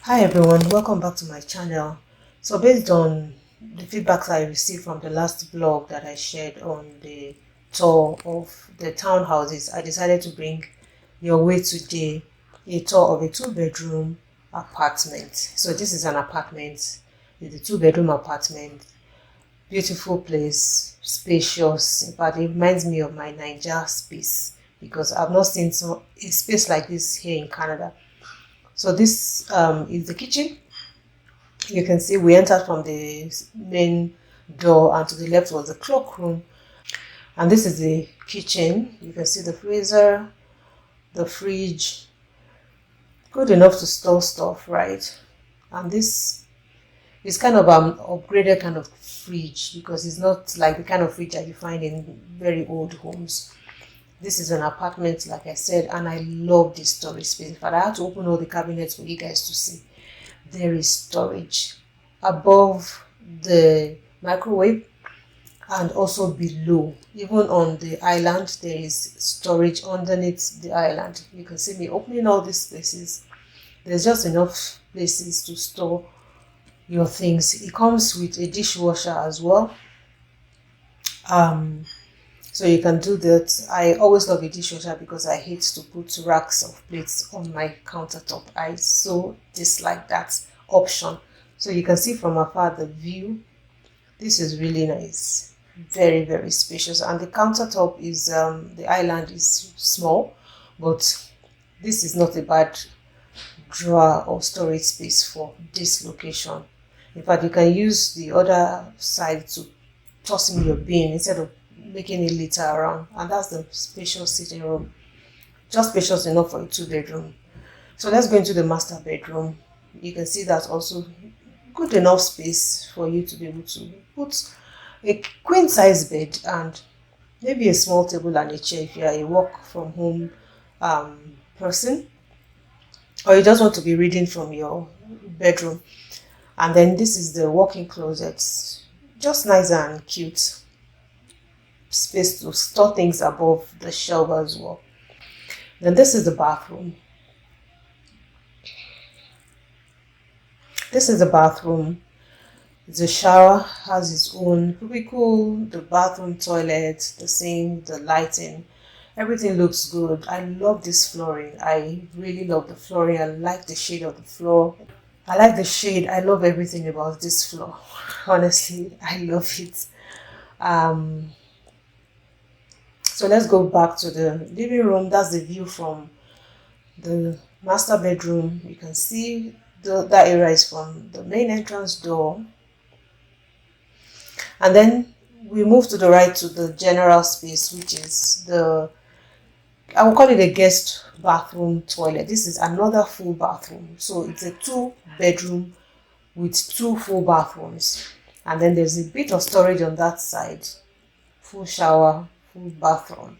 Hi everyone, welcome back to my channel. So based on the feedbacks I received from the last blog that I shared on the tour of the townhouses, I decided to bring your way today a tour of a 2-bedroom apartment. So this is an apartment, it's a 2-bedroom apartment, beautiful place, spacious. In fact, it reminds me of my Niger space because I've not seen a space like this here in Canada. So this is the kitchen. You can see we entered from the main door, and to the left was the cloakroom. And this is the kitchen. You can see the freezer, the fridge, good enough to store stuff, right? And this is kind of an upgraded kind of fridge because it's not like the kind of fridge that you find in very old homes. This is an apartment, like I said, and I love this storage space. In fact, I had to open all the cabinets for you guys to see. There is storage above the microwave and also below. Even on the island, there is storage underneath the island. You can see me opening all these places. There's just enough places to store your things. It comes with a dishwasher as well. So you can do that. I always love a dishwasher because I hate to put racks of plates on my countertop. I so dislike that option. So you can see from afar the view. This is really nice. Very, very spacious. And the countertop is, the island is small, but this is not a bad drawer or storage space for this location. In fact, you can use the other side to toss in your bin instead of making it litter around, and that's the spacious sitting room, just spacious enough for a 2-bedroom. So let's go into the master bedroom. You can see that also good enough space for you to be able to put a queen size bed and maybe a small table and a chair if you are a work from home person, or you just want to be reading from your bedroom. And then this is the walk-in closet, just nice and cute. Space to store things above the shelf as well. Then this is the bathroom. This is the bathroom. The shower has its own cubicle, the bathroom toilet, the sink, the lighting. Everything looks good. I love this flooring. I really love the flooring. I like the shade of the floor. I like the shade. I love everything about this floor. Honestly, I love it. So let's go back to the living room. That's the view from the master bedroom. You can see that area is from the main entrance door. And then we move to the right to the general space, which is I will call it a guest bathroom toilet. This is another full bathroom. So it's a 2-bedroom with 2 full bathrooms. And then there's a bit of storage on that side. Full shower, full bathroom,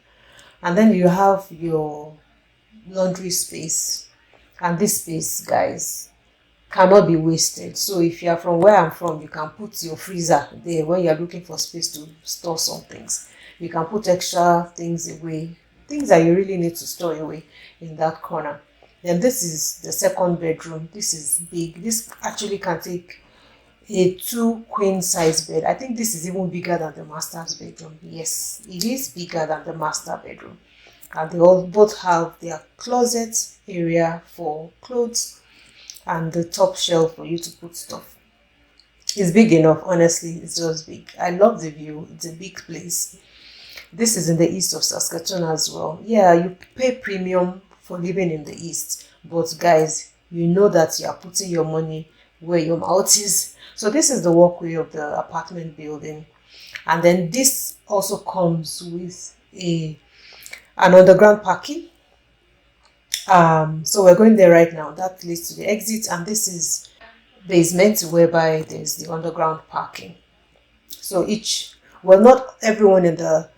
and then you have your laundry space. And this space, guys, cannot be wasted. So if you are from where I'm from, you can put your freezer there when you're looking for space to store some things. You can put extra things away, things that you really need to store away in that corner. Then this is the second bedroom. This is big. This actually can take a 2 queen size bed. I think this is even bigger than the master's bedroom. Yes, it is bigger than the master bedroom. And they all both have their closet area for clothes and the top shelf for you to put stuff. It's big enough, honestly. It's just big. I love the view. It's a big place. This is in the east of Saskatoon as well. Yeah, you pay premium for living in the east, but guys, you know that you are putting your money where your mouth is. So this is the walkway of the apartment building, and then this also comes with an underground parking. So we're going there right now. That leads to the exit, and this is basement whereby there's the underground parking. So not everyone in the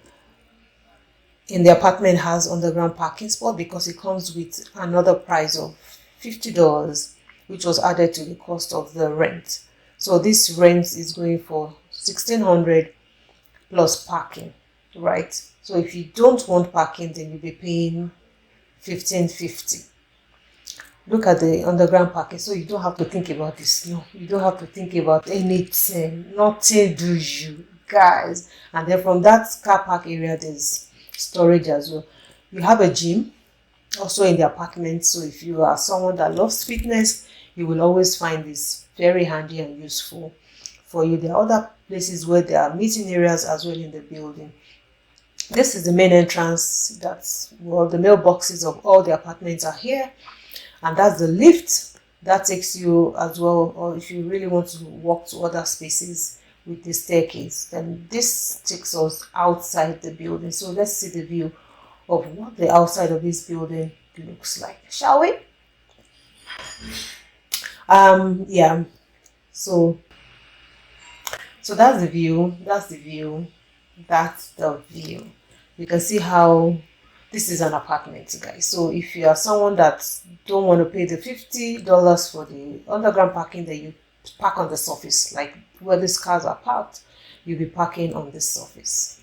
apartment has underground parking spot because it comes with another price of $50, which was added to the cost of the rent. So this rent is going for $1,600 plus parking, right? So if you don't want parking, then you'll be paying $1,550. Look at the underground parking, so you don't have to think about the snow. You don't have to think about anything. Nothing do you, guys. And then from that car park area, there's storage as well. You have a gym also in the apartment. So if you are someone that loves fitness, you will always find this very handy and useful for you. There are other places where there are meeting areas as well in the building. This is the main entrance. That's, well, the mailboxes of all the apartments are here. And that's the lift that takes you as well, or if you really want to walk to other spaces with the staircase, then this takes us outside the building. So let's see the view of what the outside of this building looks like, shall we? Yeah, so that's the view. You can see how this is an apartment, guys. So if you are someone that don't want to pay the $50 for the underground parking, then you park on the surface, like where these cars are parked, you'll be parking on the surface.